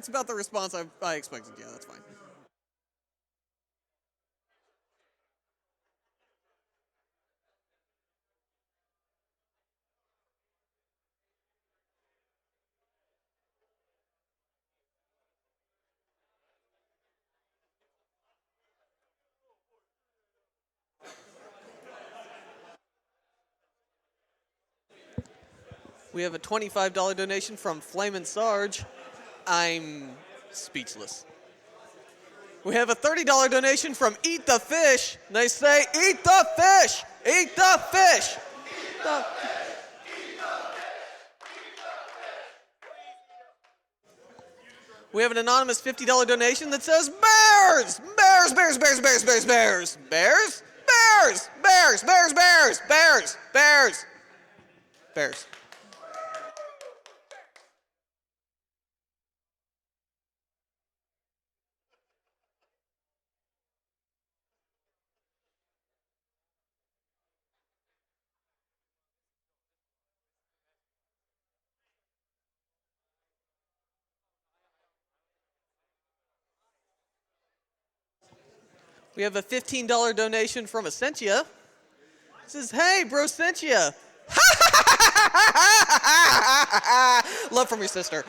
that's about the response I expected. Yeah, that's fine. We have a $25 donation from Flamin' Sarge. I'm speechless. We have a $30 donation from Eat the Fish. They say, eat the fish! Eat the fish! We have an anonymous $50 donation that says, bears! Bears, bears, bears, bears, bears, bears! Bears? Bears! Bears, bears, bears, bears, bears! Bears. We have a $15 donation from Essentia. It says, hey, Brosentia. Love from your sister.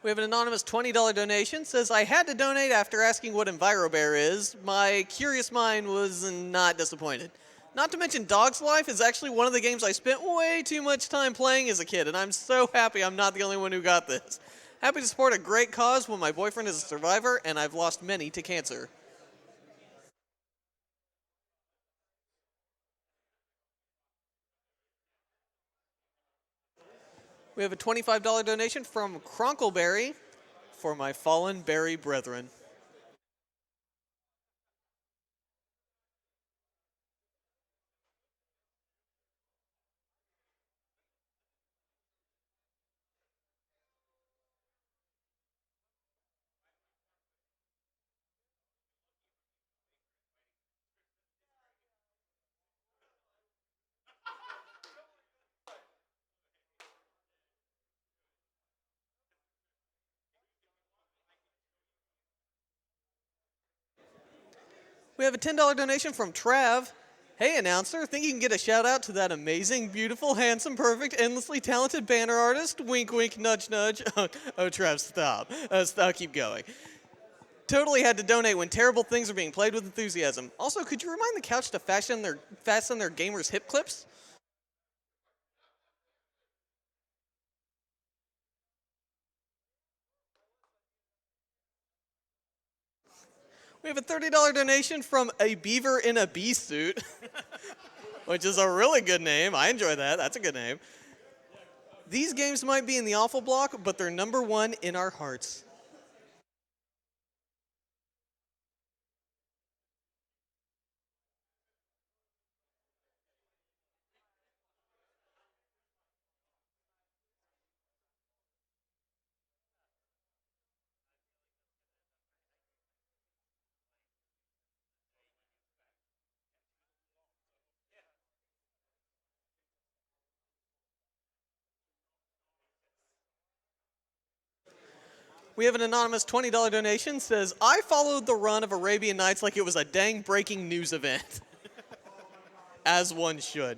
We have an anonymous $20 donation. Says, I had to donate after asking what EnviroBear is. My curious mind was not disappointed. Not to mention, Dog's Life is actually one of the games I spent way too much time playing as a kid, and I'm so happy I'm not the only one who got this. Happy to support a great cause when my boyfriend is a survivor, and I've lost many to cancer. We have a $25 donation from Cronkleberry for my fallen berry brethren. We have a $10 donation from Trav. Hey, announcer, think you can get a shout out to that amazing, beautiful, handsome, perfect, endlessly talented banner artist? Wink, wink, nudge, nudge. Oh, Trav, stop. I'll keep going. Totally had to donate when terrible things are being played with enthusiasm. Also, could you remind the couch to fasten their gamers' hip clips? We have a $30 donation from a beaver in a bee suit, which is a really good name. I enjoy that. That's a good name. These games might be in the awful block, but they're number one in our hearts. We have an anonymous $20 donation. Says, I followed the run of Arabian Nights like it was a dang breaking news event. As one should.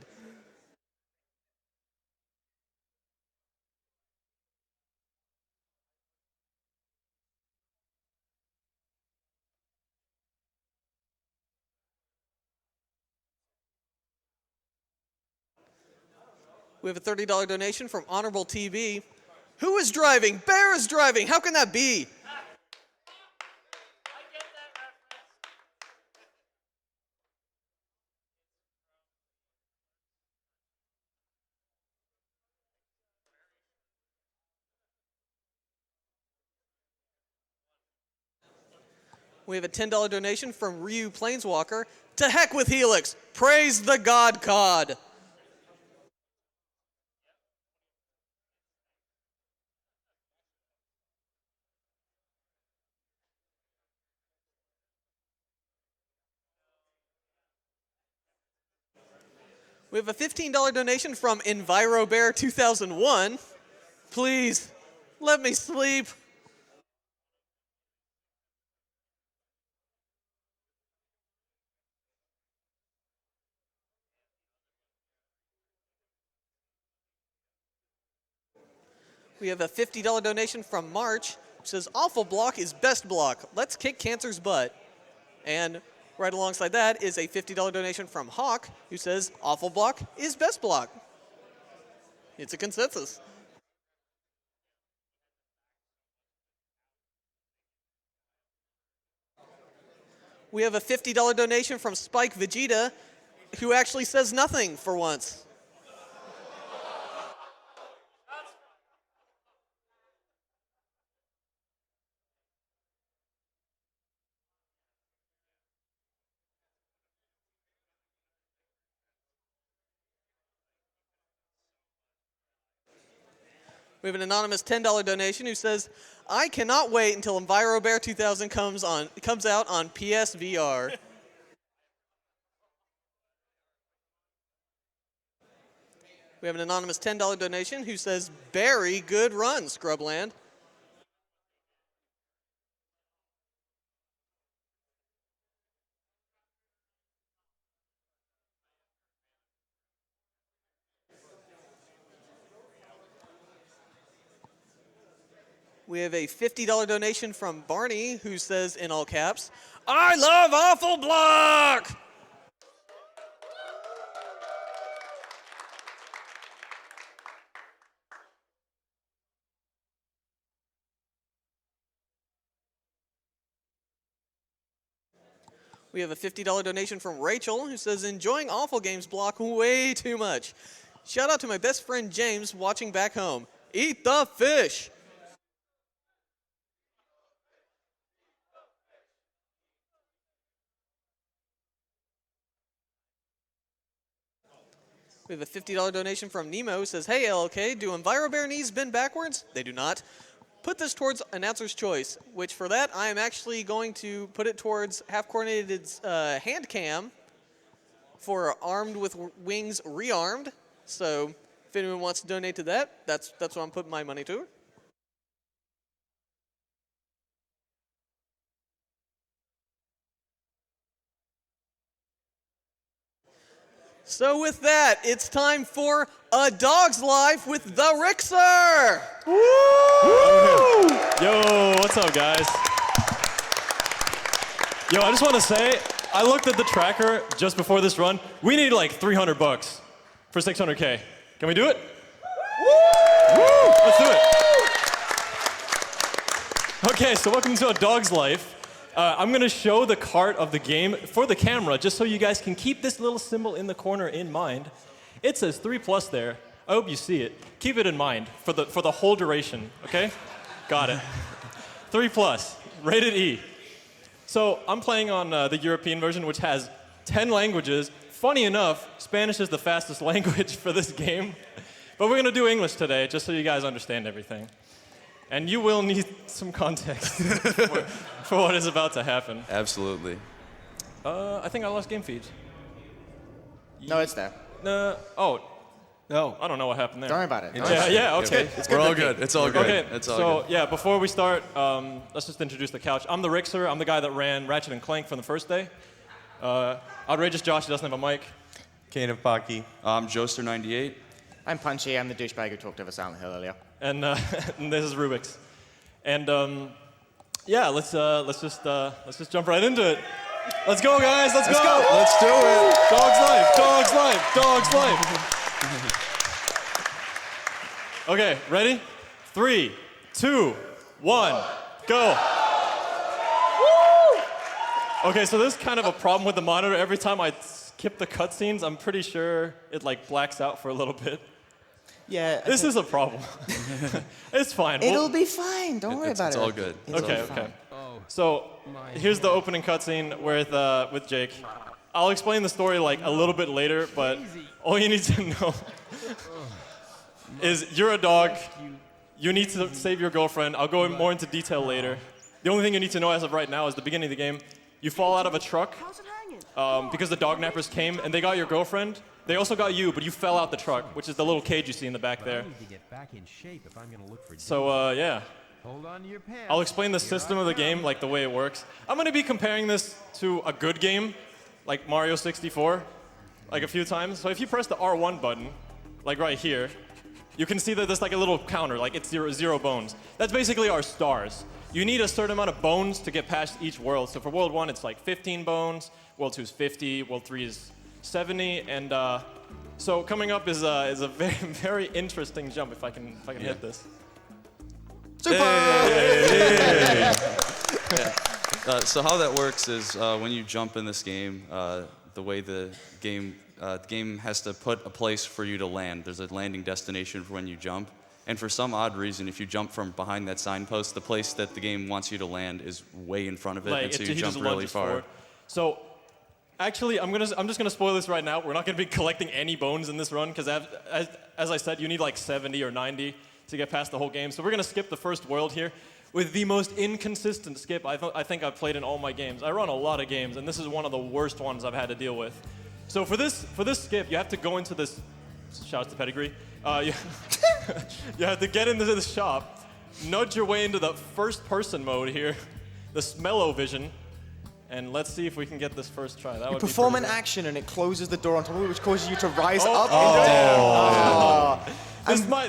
We have a $30 donation from Honorable TV. Who is driving? Bear is driving. How can that be? We have a $10 donation from Ryu Planeswalker. To heck with Helix. Praise the God Cod. We have a $15 donation from EnviroBear 2001. Please, let me sleep. We have a $50 donation from March, which says, awful block is best block. Let's kick cancer's butt. And right alongside that is a $50 donation from Hawk, who says, awful block is best block. It's a consensus. We have a $50 donation from Spike Vegeta, who actually says nothing for once. We have an anonymous $10 donation who says, I cannot wait until EnviroBear 2000 comes out on PSVR. We have an anonymous $10 donation who says, very good run, Scrubland. We have a $50 donation from Barney who says in all caps, I love Awful Block! We have a $50 donation from Rachel who says, enjoying Awful Games block way too much. Shout out to my best friend James watching back home. Eat the fish! We have a $50 donation from Nemo who says, hey LLK, do EnviroBear knees bend backwards? They do not. Put this towards announcer's choice, which for that I am actually going to put it towards half-coordinated hand cam for Armed with Wings Rearmed. So if anyone wants to donate to that, that's what I'm putting my money to. So with that, it's time for A Dog's Life with ThaRixer! Woo! Yo, what's up, guys? Yo, I just want to say, I looked at the tracker just before this run. We need like $300 for 600K. Can we do it? Woo! Let's do it. Okay, so welcome to A Dog's Life. I'm going to show the cart of the game for the camera, just so you guys can keep this little symbol in the corner in mind. It says 3+ there. I hope you see it. Keep it in mind for the whole duration, okay? Got it. 3+, rated E. So I'm playing on the European version, which has 10 languages. Funny enough, Spanish is the fastest language for this game. But we're going to do English today, just so you guys understand everything. And you will need some context for what is about to happen. Absolutely. I think I lost game feeds. No, it's there. Oh. No. I don't know what happened there. Don't worry about it. Yeah, okay. We're all good. It's all good. Okay, It's all so good. yeah, before we start, let's just introduce the couch. I'm ThaRixer. I'm the guy that ran Ratchet and Clank from the first day. Outrageous Josh, he doesn't have a mic. Kane of Pocky. I'm Joester98. I'm Punchy. I'm the douchebag who talked over Silent Hill earlier. And, and this is Rubik's. And yeah, let's just jump right into it. Let's go, guys. Let's go. Let's do it. Dog's life. Dog's life. Dog's life. Okay, ready? 3, 2, 1, go. Okay, so there's kind of a problem with the monitor. Every time I skip the cutscenes, I'm pretty sure it like blacks out for a little bit. Yeah. This is a problem. It's fine. It'll be fine. Don't worry about It's it. all good. It's Okay, all fine. okay. Oh. So here's the opening cutscene with Jake. I'll explain the story like a little bit later, but all you need to know is you're a dog. You need to save your girlfriend. I'll go more into detail later. The only thing you need to know as of right now is the beginning of the game. You fall out of a truck because the dog nappers came and they got your girlfriend. They also got you, but you fell out the truck, which is the little cage you see in the back there. So yeah. Hold on to your pants. I'll explain the system of the game, like the way it works. I'm going to be comparing this to a good game, like Mario 64, like a few times. So if you press the R1 button, like right here, you can see that there's like a little counter, like it's zero bones. That's basically our stars. You need a certain amount of bones to get past each world. So for World 1, it's like 15 bones. World 2 is 50. World 3 is 70. And so coming up is a very, very interesting jump if I can hit this. So how that works is when you jump in this game, the way the game has to put a place for you to land. There's a landing destination for when you jump. And for some odd reason, if you jump from behind that signpost, the place that the game wants you to land is way in front of it, and so you jump really far. Forward. So actually, I'm just gonna spoil this right now. We're not gonna be collecting any bones in this run because as I said, you need like 70 or 90 to get past the whole game. So we're gonna skip the first world here with the most inconsistent skip I think I've played in all my games. I run a lot of games, and this is one of the worst ones I've had to deal with. So for this skip, you have to go into this. Shout out to Pedigree. You have to get into the shop, nudge your way into the first-person mode here, the Smell-O-Vision, and let's see if we can get this first try. That would be perform an pretty good. action and it closes the door on top of it, which causes you to rise up.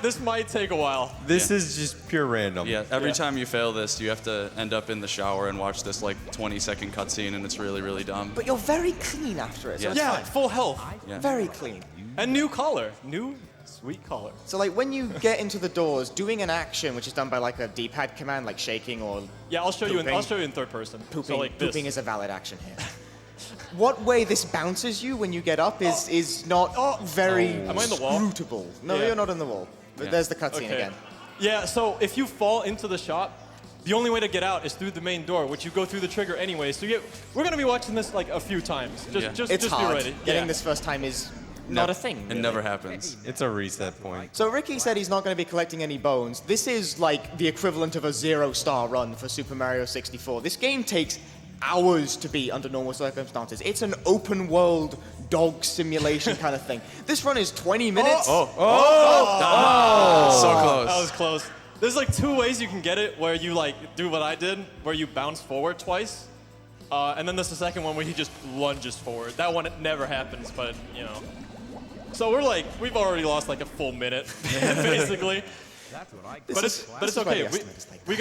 This might take a while. This is just pure random. Yeah, every time you fail this, you have to end up in the shower and watch this like 20-second cutscene, and it's really, really dumb. But you're very clean after it, so it's Yeah, fine. full health. Yeah. Very clean. And new collar. New sweet collar. So like when you get into the doors, doing an action, which is done by like a D-pad command, like shaking or Yeah, I'll show you Pooping. in third person. pooping, So like this. pooping is a valid action here. What way this bounces you when you get up is not very Am I in the wall? scrutable. No, Yeah. you're not in the wall. But Yeah. there's the cutscene Okay. again. Yeah, so if you fall into the shop, the only way to get out is through the main door, which you go through the trigger anyway. So we're gonna be watching this like a few times. Just It's hard. be ready. Getting Yeah. this first time is not a thing. It really. never happens. It's a reset point. So Ricky said he's not going to be collecting any bones. This is like the equivalent of a 0-star run for Super Mario 64. This game takes hours to beat under normal circumstances. It's an open world dog simulation kind of thing. This run is 20 minutes. So close. That was close. There's like two ways you can get it where you like do what I did, where you bounce forward twice. And then there's the second one where he just lunges forward. That one, it never happens, but you know. So we've already lost like a full minute, basically. That's what I But it's this is why okay. the estimate is like We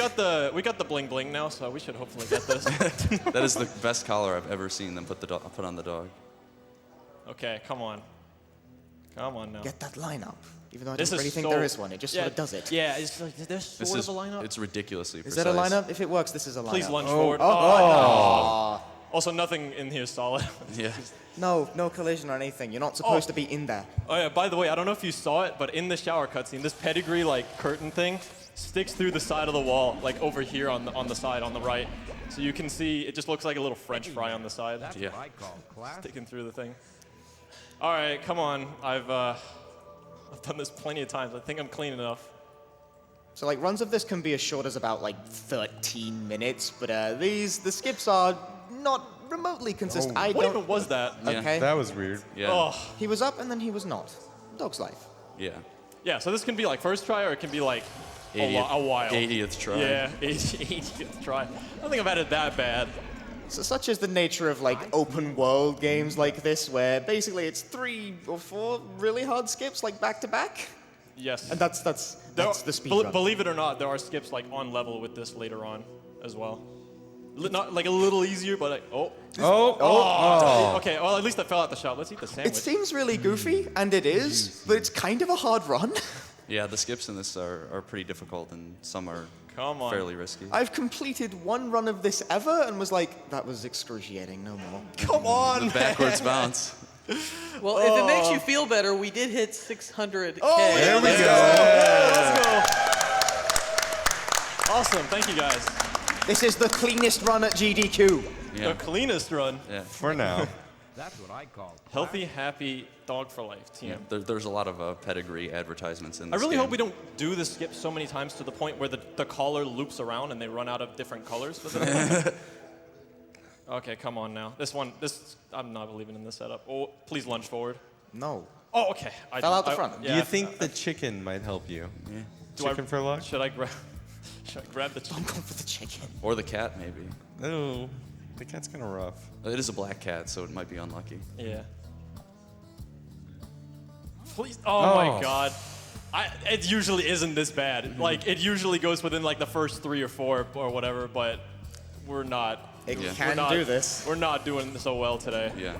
got the bling bling now, so we should hopefully get this. That is the best collar I've ever seen them put on the dog. Okay, come on now. Get that line up. Even though I This don't is really think so- there is one. It just yeah, sort of does it. Yeah, it's like there's This sort is of a lineup. It's ridiculously Is precise. that a lineup? If it works, this is a lineup. Please lunge forward. Oh. Also, nothing in here is solid. Yeah. No collision or anything. You're not supposed to be in there. Oh yeah, by the way, I don't know if you saw it, but in the shower cutscene, this pedigree like curtain thing sticks through the side of the wall, like over here on the side on the right. So you can see it just looks like a little French fry on the side, That's Yeah. what I call class. sticking through the thing. All right, come on. I've done this plenty of times. I think I'm clean enough. So like runs of this can be as short as about like 13 minutes, but the skips are not remotely consistent. I What don't. even was that? Yeah. Okay. That was weird. Yeah. Oh, He was up and then he was not. Dog's life. Yeah. yeah. So this can be like first try, or it can be like a while. 80th try. Yeah, 80th try. I don't think I've had it that bad. So such is the nature of like open world games like this, where basically it's 3 or 4 really hard skips like back to back, Yes. and that's the speed run. Believe it or not, there are skips like on level with this later on as well. Not like a little easier, but like, okay. Well, at least I fell out the shop. Let's eat the sandwich. It seems really goofy, and it is, but it's kind of a hard run. Yeah, the skips in this are pretty difficult, and some are Come on. fairly risky. I've completed one run of this ever, and was like, that was excruciating, no more. Come on. The backwards bounce. Well, if it makes you feel better, we did hit 600K. There we go. Let's go. Awesome. Thank you guys. This is the cleanest run at GDQ. Yeah. The cleanest run. Yeah. For now. That's what I call Healthy, happy dog for life team. Yeah. There's a lot of pedigree advertisements in I this really game. hope we don't do the skip so many times to the point where the collar loops around and they run out of different colors. Okay, come on now. I'm not believing in this setup. Oh, please lunge forward. No. Oh, okay. Fell out the front. Do you think the chicken might help you? Yeah. Chicken for luck? Should I grab the chicken? I'm going for the chicken. Or the cat, maybe. No. The cat's kind of rough. It is a black cat, so it might be unlucky. Yeah. Please. Oh my God. It usually isn't this bad. Like, it usually goes within like the first 3 or 4 or whatever, but we're not. It Yeah. can not- do this. We're not doing so well today. Yeah.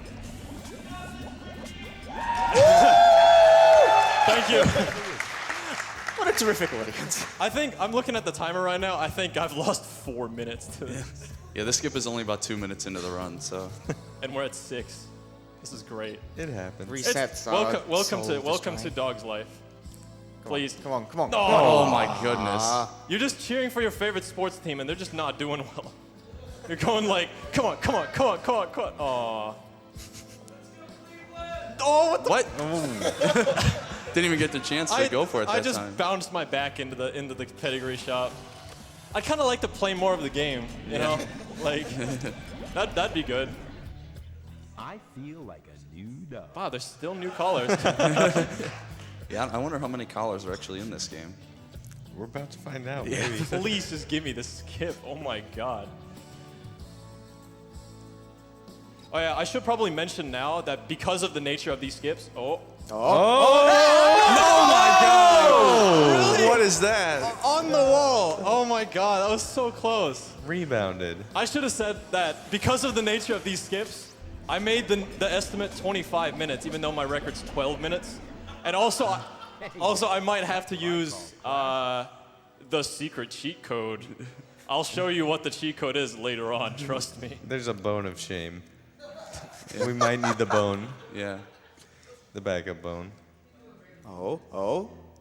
Thank you. What a terrific audience. I think I'm looking at the timer right now. I think I've lost 4 minutes to this, Yeah, this skip is only about 2 minutes into the run, so. and we're at 6. This is great. It happens. Resets are Welcome soul to destroying. Dog's Life. Please. Come on, come on. Oh my goodness. You're just cheering for your favorite sports team, and they're just not doing well. You're going like, come on, come on, come on, come on, come on. Aw. Oh, what the? What? Didn't even get the chance to go for it that I just time. bounced my back into the pedigree shop. I'd kind of like to play more of the game, you know? Like, that'd be good. I feel like a new dog. Wow, there's still new callers. Yeah, I wonder how many collars are actually in this game. We're about to find out, maybe. Please just give me the skip. Oh my God. Oh yeah, I should probably mention now that because of the nature of these skips, What is that? on the wall. Oh my God, that was so close. Rebounded. I should have said that because of the nature of these skips, I made the estimate 25 minutes, even though my record's 12 minutes. And also I might have to use the secret cheat code. I'll show you what the cheat code is later on, trust me. There's a bone of shame. We might need the bone, Yeah. the backup bone. Oh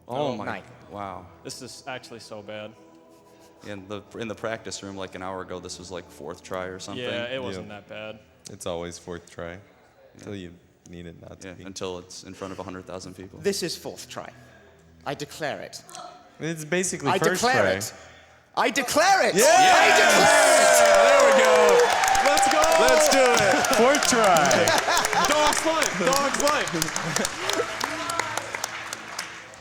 my. Nine. Wow. This is actually so bad. In the practice room like an hour ago, this was like 4th try or something. Yeah, it wasn't that bad. It's always 4th try. Until you need it not to Yeah, be. until it's in front of 100,000 people. This is 4th try. I declare it. It's basically I first declare try. it. I declare it. Yeah! I declare it. There we go. Let's go! Let's do it. 4th try. Dog's life! Dog's life!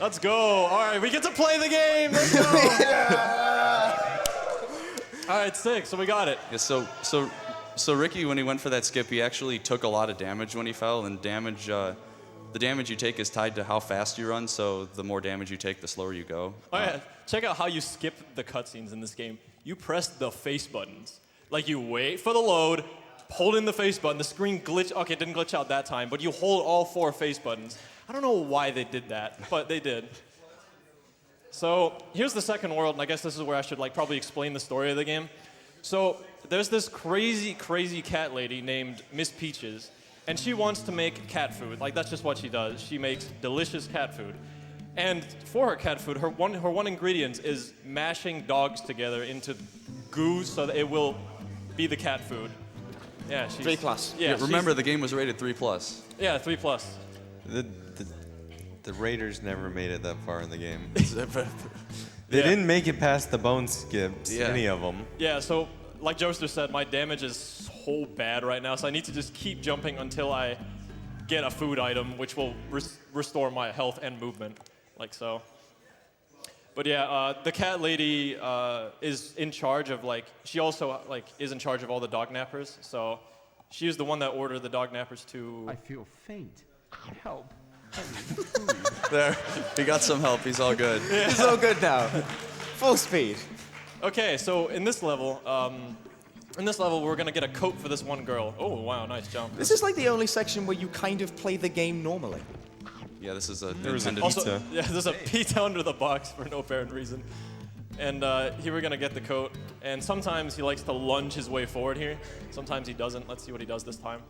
Let's go! All right, we get to play the game! Let's go! All right, 6, so we got it. Yeah, so Ricky, when he went for that skip, he actually took a lot of damage when he fell, and the damage you take is tied to how fast you run, so the more damage you take, the slower you go. All right, check out how you skip the cutscenes in this game. You press the face buttons. Like, you wait for the load, hold in the face button, the screen glitch. Okay, it didn't glitch out that time, but you hold all 4 face buttons. I don't know why they did that, but they did. So here's the second world, and I guess this is where I should probably explain the story of the game. So there's this crazy, crazy cat lady named Miss Peaches, and she wants to make cat food. Like, that's just what she does. She makes delicious cat food. And for her cat food, her one ingredient is mashing dogs together into goo so that it will be the cat food. Yeah, she's 3+. Yeah, Remember, the game was rated 3+. Yeah, 3+. The Raiders never made it that far in the game. Yeah. They didn't make it past the bone skips, Yeah. any of them. Yeah, so like Joester said, my damage is so bad right now, so I need to just keep jumping until I get a food item, which will restore my health and movement, like so. But yeah, the cat lady is in charge of she also is in charge of all the dog nappers, so she is the one that ordered the dog nappers to. I feel faint. Help. There, he got some help. He's all good. It's all good now. Full speed. Okay, so in this level, we're gonna get a coat for this one girl. Oh wow, nice jump. This is like the only section where you kind of play the game normally. Yeah, this is a was a intended. Also, Pizza. yeah, there's a pizza under the box for no apparent reason. And here we're gonna get the coat. And sometimes he likes to lunge his way forward here. Sometimes he doesn't. Let's see what he does this time.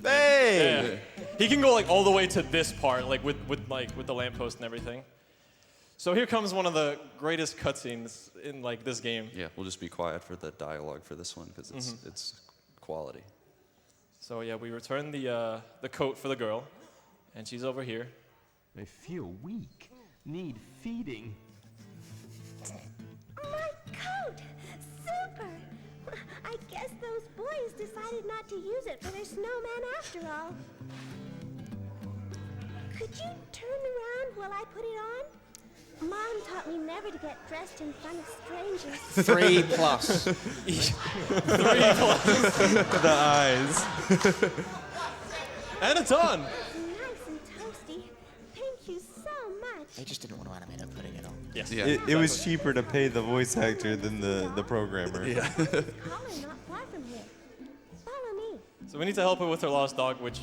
Hey! Yeah. He can go all the way to this part, with the lamppost and everything. So here comes one of the greatest cutscenes in like this game. Yeah, we'll just be quiet for the dialogue for this one because it's quality. So yeah, we return the coat for the girl, and she's over here. I feel weak. Need feeding. My coat! Super! I guess those boys decided not to use it for their snowman after all. Could you turn around while I put it on? Mom taught me never to get dressed in front of strangers. 3 plus. The eyes. And it's on! Nice and toasty. Thank you so much. They just didn't want to animate her putting it on. Yes. Yeah. It was cheaper to pay the voice actor than the programmer. Yeah. Collar not far from here. Follow me. So we need to help her with her lost dog, which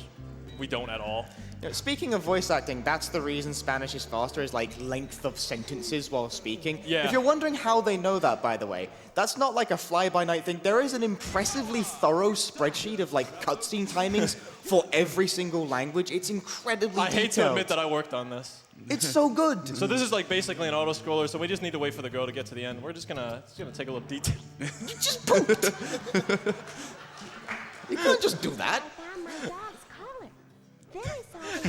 we don't at all. You know, speaking of voice acting, that's the reason Spanish is faster, is like length of sentences while speaking. Yeah. If you're wondering how they know that, by the way, that's not like a fly-by-night thing. There is an impressively thorough spreadsheet of like cutscene timings for every single language. It's incredibly I hate to detailed. admit that I worked on this. It's so good. So this is like basically an auto-scroller, so we just need to wait for the girl to get to the end. We're just gonna take a little detail. You just pooped. You couldn't just do that. I found my dog's collar. Very solid.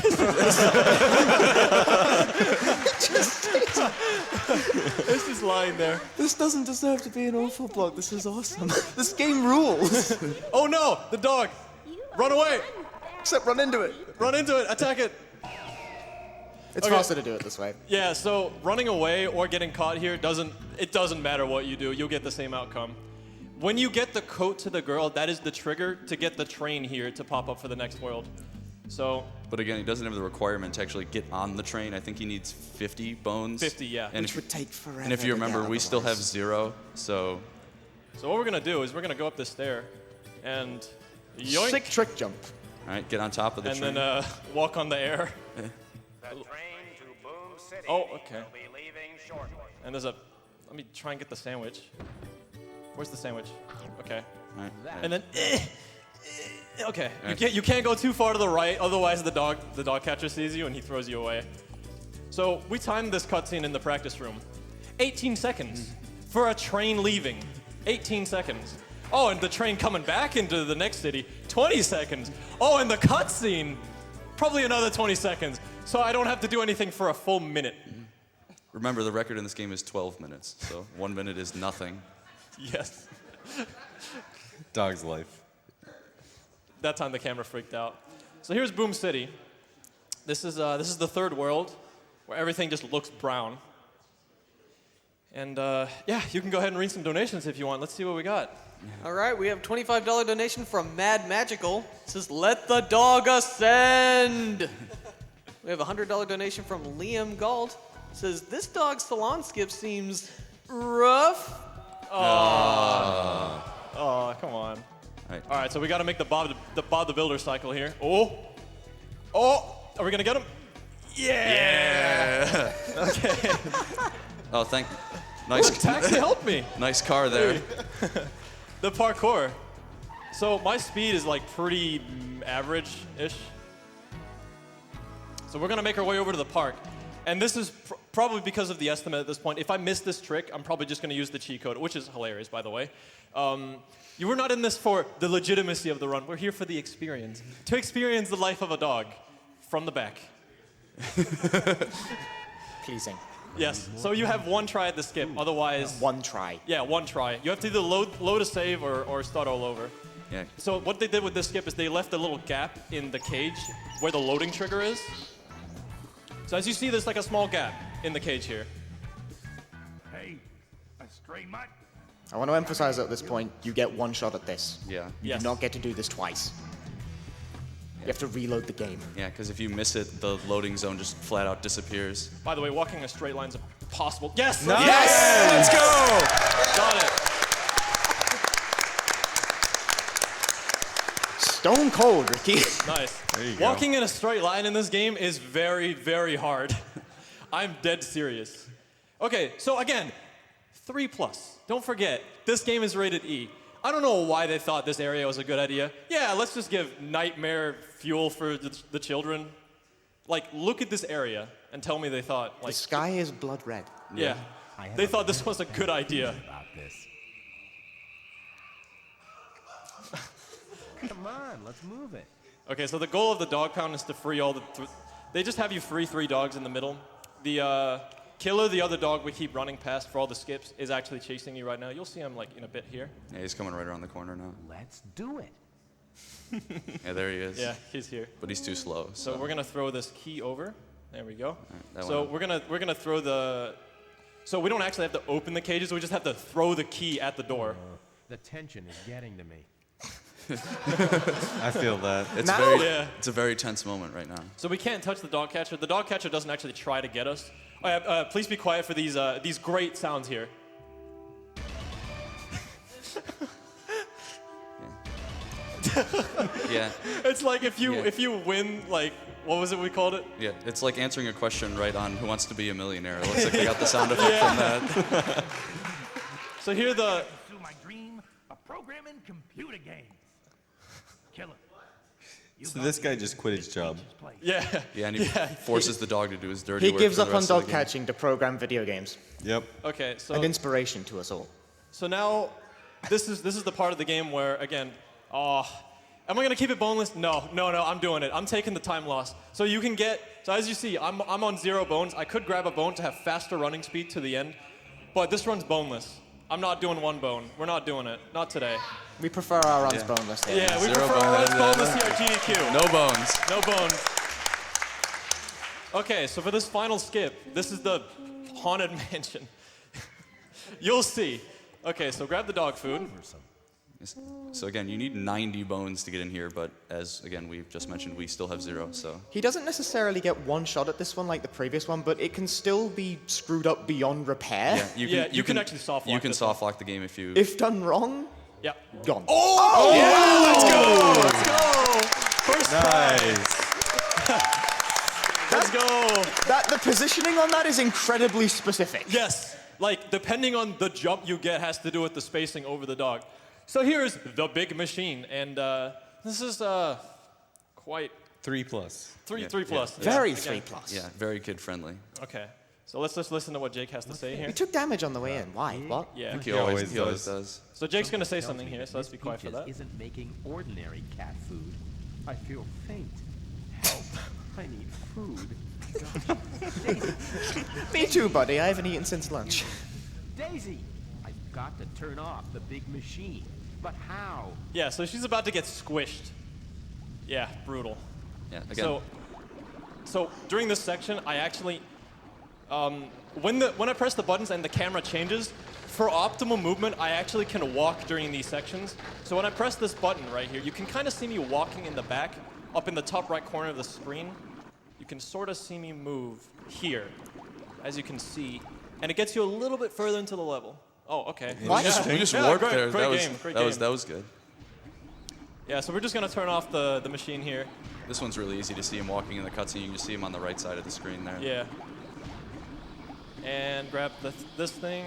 It's just lying there. This doesn't deserve to be an awful block. This is awesome. This game rules. Oh no! The dog! Run away! Except run into it. Run into it! Attack it! It's Okay. faster to do it this way. Yeah, so running away or getting caught here doesn't matter what you do, you'll get the same outcome. When you get the coat to the girl, that is the trigger to get the train here to pop up for the next world. So, But again, he doesn't have the requirement to actually get on the train. I think he needs 50 bones. 50, yeah. And Which if, would take forever. and if you to get remember, we still have otherwise. 0, so what we're gonna do is we're gonna go up this stair and yoink, Sick trick jump. all right, get on top of the and train. then walk on the air. The train to Boom City Oh, okay. will be leaving shortly. And let me try and get the sandwich. Where's the sandwich? Okay. All right. And then, okay. You can't go too far to the right, otherwise the dog catcher sees you and he throws you away. So we timed this cutscene in the practice room. 18 seconds for a train leaving. 18 seconds. Oh, and the train coming back into the next city. 20 seconds. Oh, and the cutscene. Probably another 20 seconds. So I don't have to do anything for a full minute. Remember, the record in this game is 12 minutes, so 1 minute is nothing. Yes. Dog's life. That time the camera freaked out. So here's Boom City. This is the third world, where everything just looks brown. And yeah, you can go ahead and read some donations if you want. Let's see what we got. All right, we have $25 donation from Mad Magical. It says, "Let the dog ascend." We have a $100 donation from Liam Galt. It says, "This dog's salon skip seems rough." Oh, come on. Right. All right, so we got to make the Bob the Builder cycle here. Oh, are we gonna get him? Yeah. Okay. Oh, nice, Taxi, help me. nice car there. The parkour. So my speed is like pretty average-ish. So we're gonna make our way over to the park. And this is probably because of the estimate at this point. If I miss this trick, I'm probably just gonna use the cheat code, which is hilarious, by the way. You were not in this for the legitimacy of the run. We're here for the experience. To experience the life of a dog from the back. Pleasing. Yes, so you have one try at the skip, otherwise... One try. Yeah, one try. You have to either load a save or start all over. Yeah. So what they did with this skip is they left a little gap in the cage where the loading trigger is. So as you see, there's like a small gap in the cage here. Hey, a stray mutt. I want to emphasize at this point, you get one shot at this. Yeah. You Yes. do not get to do this twice. You have to reload the game. Yeah, because if you miss it, the loading zone just flat out disappears. By the way, walking a straight line's impossible. Yes! Yes! Let's go! Got it. Stone cold, Ricky. Nice. There you go. Walking in a straight line in this game is very, very hard. I'm dead serious. Okay, so again, 3+. Don't forget, this game is rated E. I don't know why they thought this area was a good idea. Yeah, let's just give nightmare fuel for the children. Like, look at this area. and tell me they thought, The like, sky is blood red. yeah, I have they a thought this was a good idea. about this. Come on, let's move it. Okay, so the goal of the dog pound is to free all the. They just have you free 3 dogs in the middle. The killer, the other dog we keep running past for all the skips, is actually chasing you right now. You'll see him like in a bit here. Yeah, he's coming right around the corner now. Let's do it. Yeah, there he is. Yeah, he's here. But he's too slow. So we're gonna throw this key over. There we go. that So one. we're gonna throw the. So we don't actually have to open the cages. We just have to throw the key at the door. The tension is getting to me. I feel that. It's a very tense moment right now. So we can't touch the dog catcher. The dog catcher doesn't actually try to get us. Oh, yeah, please be quiet for these great sounds here. Yeah, It's like if you Yeah. win, like, what was it we called it? yeah. It's like answering a question right on Who Wants to Be a Millionaire. It looks like they got the sound effect from that. So here the. Pursue my dream of programming computer games. Killer. You So got this me guy in just quit his this job. teacher's place. Yeah. Yeah, and he forces the dog to do his dirty He work. gives for up the on rest of dog the game. catching to program video games. Yep. Okay. So. An inspiration to us all. So now, this is the part of the game where, again, am I gonna keep it boneless? No, I'm doing it. I'm taking the time loss. So you can get, so as you see, I'm on 0 bones. I could grab a bone to have faster running speed to the end, but this run's boneless. I'm not doing 1 bone. We're not doing it. Not today. We prefer our runs boneless here. Yeah, we 0 prefer our runs bones. boneless here at GDQ. No bones. No bones. Okay, so for this final skip, this is the haunted mansion. You'll see. Okay, so grab the dog food. So again, you need 90 bones to get in here, but as again we've just mentioned, we still have 0. So He doesn't necessarily get one shot at this one like the previous one, but it can still be screwed up beyond repair. yeah, you can actually soft lock You can this soft lock the game if you. If done wrong, Yeah. gone. Oh, yeah, let's go! Let's go! First Nice. Let's go! The positioning on that is incredibly specific. Yes, like depending on the jump you get has to do with the spacing over the dog. So here's the big machine, and this is quite 3 plus. three Yeah, plus. yeah. Very Again. 3+. Yeah, very kid friendly. Okay, so let's just listen to what Jake has to say here. You took damage on the way in. Why? What? Yeah. He always always does. does. So Jake's gonna say Tells something me here, so let's be quiet for Peaches that. Isn't making ordinary cat food. I feel faint. Help! I need food. Gosh. Me too, buddy. I haven't eaten since lunch. Daisy, I've got to turn off the big machine. But how? Yeah, so she's about to get squished. Yeah, brutal. Yeah, again. So during this section, I actually, when I press the buttons and the camera changes, for optimal movement, I actually can walk during these sections. So when I press this button right here, you can kind of see me walking in the back, up in the top right corner of the screen. You can sort of see me move here, as you can see, and it gets you a little bit further into the level. Oh, okay. We just Yeah, warped great, there. great That was game, great that was game. that was good. Yeah, so we're just gonna turn off the machine here. This one's really easy to see him walking in the cutscene. You can just see him on the right side of the screen there. Yeah. And grab this thing.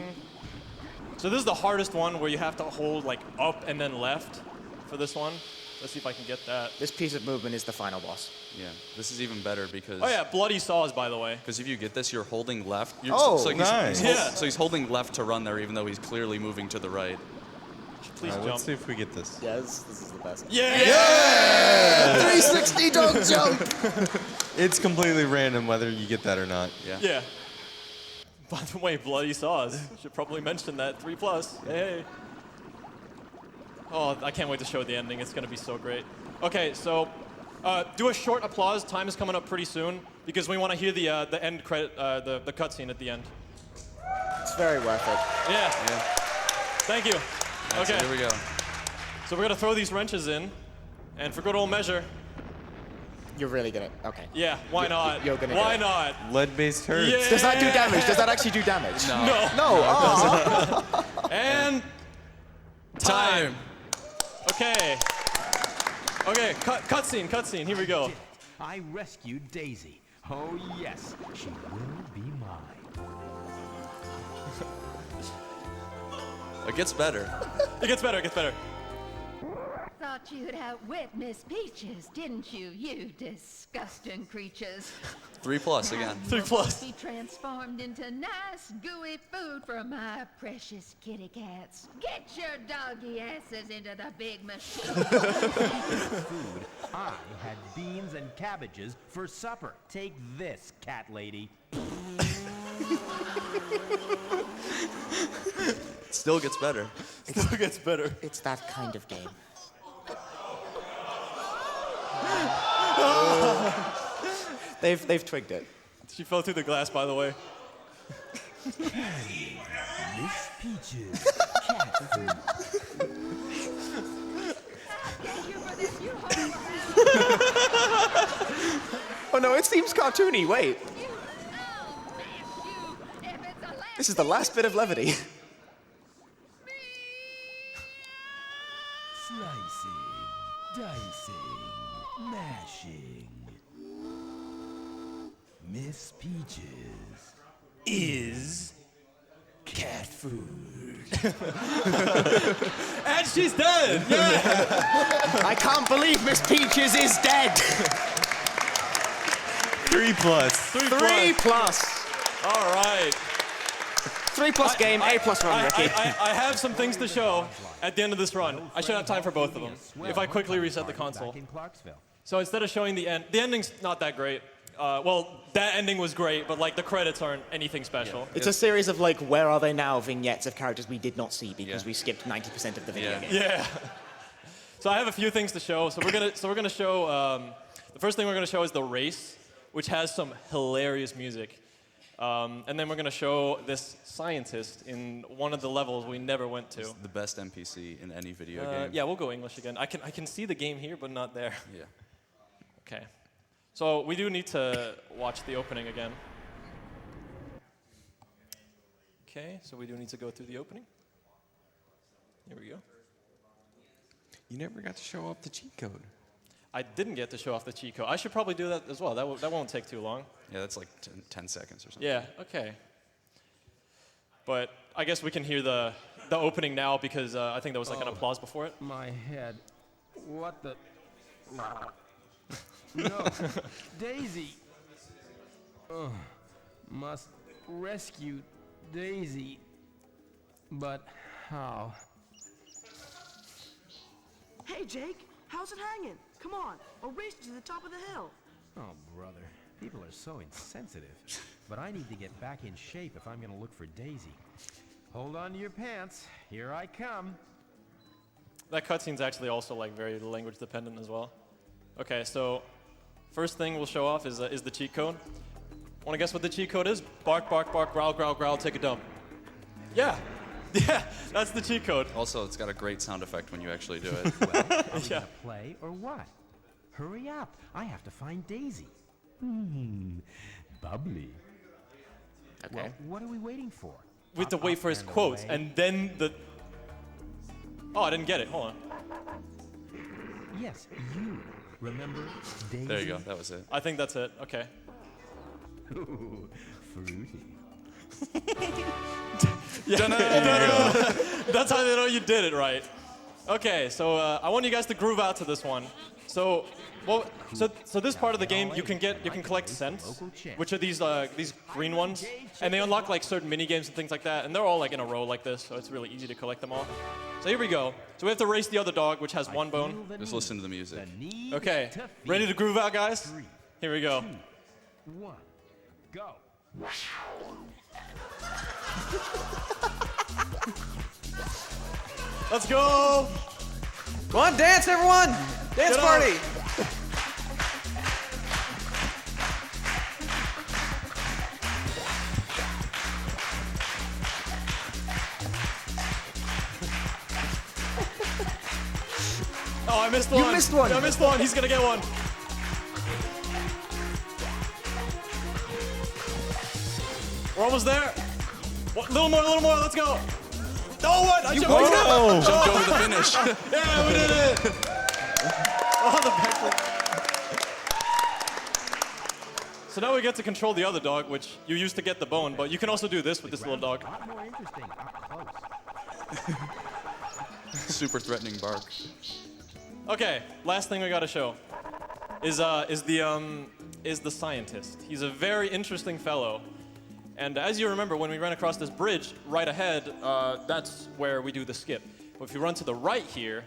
So this is the hardest one where you have to hold like up and then left for this one. Let's see if I can get that. This piece of movement is the final boss. Yeah. This is even better because. Oh yeah, bloody saws, by the way. Because if you get this, you're holding left. Oh, nice. Yeah. So he's holding left to run there, even though he's clearly moving to the right. Please jump. Let's see if we get this. Yes, this is the best. Yeah! 360 dog jump! It's completely random whether you get that or not. Yeah. Yeah. By the way, bloody saws. Should probably mention that. 3+. Hey. Oh, I can't wait to show the ending. It's gonna be so great. Okay, so do a short applause. Time is coming up pretty soon because we want to hear the end credit, the cutscene at the end. It's very worth it. Yeah. Yeah. Thank you. That's it. Okay. Here we go. So we're gonna throw these wrenches in, and for good old measure, You're really gonna. Okay. yeah, why not? you're gonna Why get it. not? Lead-based hurts. Yeah. Does that do damage? Does that actually do damage? No. No. No. Oh. And time. Okay. Okay. Cutscene. Here we go. I rescued Daisy. Oh yes, she will be mine. It gets better. It gets better. It gets better. Thought you'd outwit Miss Peaches, didn't you, you disgusting creatures? 3+ again. 3+. Be transformed into nice, gooey food for my precious kitty cats. Get your doggy asses into the big machine. Food. I had beans and cabbages for supper. Take this, cat lady. Still gets better. Still gets better. It's that kind of game. They've twigged it. She fell through the glass, by the way. Miss Peaches. Cat food. Thank you for this, you horrible Oh no, it seems cartoony. Wait, you. Oh, bless you. If it's a last this is the last bit of levity. Slicing, dicing, mashing. Miss Peaches is cat food. And she's dead! Yeah! I can't believe Miss Peaches is dead. 3+. 3+. All right. 3+ game, A+ run, Ricky. I have some things to show at the end of this run. I should have time for both of them, if I quickly reset the console. Back in Clarksville. So instead of showing the end, the ending's not that great. Well, that ending was great, but like the credits aren't anything special. It's a series of like, where are they now vignettes of characters we did not see because Yeah. we skipped 90% of the video Yeah. game. Yeah. So I have a few things to show. So we're gonna show. The first thing we're gonna show is the race, which has some hilarious music. And then we're gonna show this scientist in one of the levels we never went to. The best NPC in any video game. Yeah, we'll go English again. I can see the game here, but not there. Yeah. Okay. So we do need to watch the opening again. Okay, so we do need to go through the opening. Here we go. You never got to show off the cheat code. I didn't get to show off the cheat code. I should probably do that as well. That won't take too long. Yeah, that's like 10 seconds or something. Yeah, okay. But I guess we can hear the opening now because I think there was like an applause before it. My head. What the? No. Daisy. Ugh. Must rescue Daisy. But how? Hey, Jake, how's it hanging? Come on, I'll race you to the top of the hill. Oh, brother. People are so insensitive. But I need to get back in shape if I'm gonna look for Daisy. Hold on to your pants. Here I come. That cutscene's actually also like very language dependent as well. Okay, so first thing we'll show off is the cheat code. Want to guess what the cheat code is? Bark, bark, bark, growl, growl, growl, take a dump. Yeah, yeah, that's the cheat code. Also, it's got a great sound effect when you actually do it. Well, are we Yeah. gonna play or what? Hurry up. I have to find Daisy. Bubbly. Okay. Well, what are we waiting for? We have to Up, wait up, for his and quotes, away. and then the... Oh, I didn't get it. Hold on. Yes, you. Remember Daisy? There you go. That was it. I think that's it. Okay. Ooh, fruity. That's how they know you did it right. Okay, so I want you guys to groove out to this one. So, well, so this part of the game, you can collect cents, which are these green ones, and they unlock like certain mini games and things like that, and they're all like in a row like this, so it's really easy to collect them all. So here we go. So we have to race the other dog, which has one bone. Just listen to the music. Okay, ready to groove out, guys? Here we go. 1, go. Let's go! Come on, dance, everyone! Dance Get party! Oh, I missed one. You missed one. I missed one. He's gonna get one. We're almost there. One, little more. Let's go. Oh, what? I jumped Jumped over the finish. Yeah, we did it. Oh, the backflip. So now we get to control the other dog, which you used to get the bone, but you can also do this with this little dog. A lot more interesting up close. Super threatening bark. Okay, last thing we gotta show is the is the scientist. He's a very interesting fellow. And as you remember, when we ran across this bridge right ahead, that's where we do the skip. But if you run to the right here,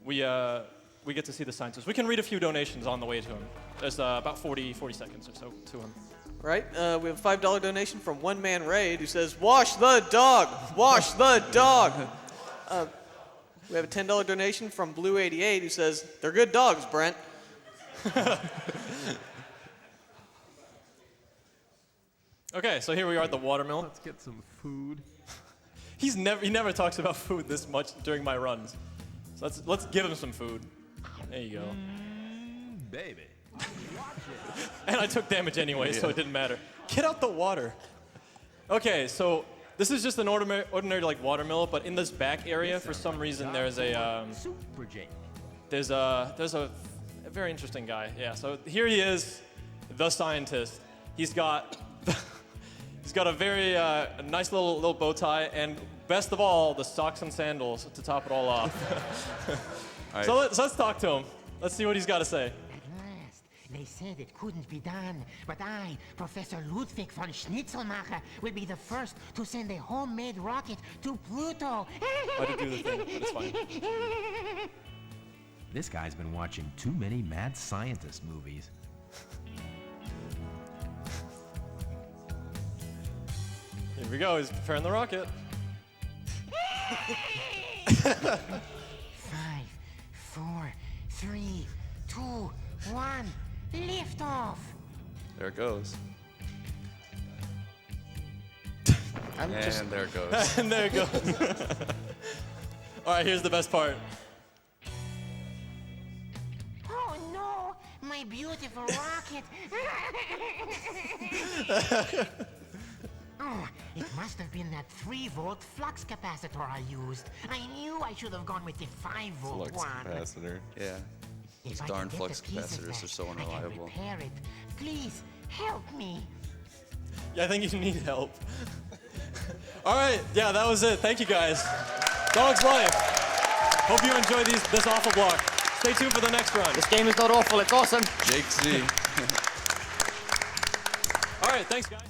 we get to see the scientist. We can read a few donations on the way to him. There's about 40 seconds or so to him. Right? We have a $5 donation from One Man Raid who says, "Wash the dog! Wash the dog!" We have a $10 donation from Blue88 who says, "They're good dogs, Brent." Okay, so here we are at the watermill. Let's get some food. He never talks about food this much during my runs. So let's give him some food. There you go. Baby. And I took damage anyway, so it didn't matter. Get out the water. Okay, so this is just an ordinary like watermill, but in this back area, for some reason, there's a Super Jake. there's a very interesting guy. Yeah, so here he is, the scientist. He's got a very nice little bow tie, and best of all, the socks and sandals to top it all off. All right. So let's talk to him. Let's see what he's got to say. At last, they said it couldn't be done, but I, Professor Ludwig von Schnitzelmacher, will be the first to send a homemade rocket to Pluto. Let it do the thing, but it's fine. This guy's been watching too many mad scientist movies. Here we go. He's preparing the rocket. 5, 4, 3, 2, 1, lift off. There it goes. And there it goes. And there it goes. All right, here's the best part. Oh no, my beautiful rocket. Oh, it must have been that 3-volt flux capacitor I used. I knew I should have gone with the 5-volt Flux one. capacitor. Yeah. If These I darn can get flux the pieces capacitors back, are so I can unreliable. repair it. Please, help me. Yeah, I think you need help. All right, yeah, that was it. Thank you, guys. Dog's Life. Hope you enjoy this awful block. Stay tuned for the next run. This game is not awful, it's awesome. Jake Z. All right, thanks, guys.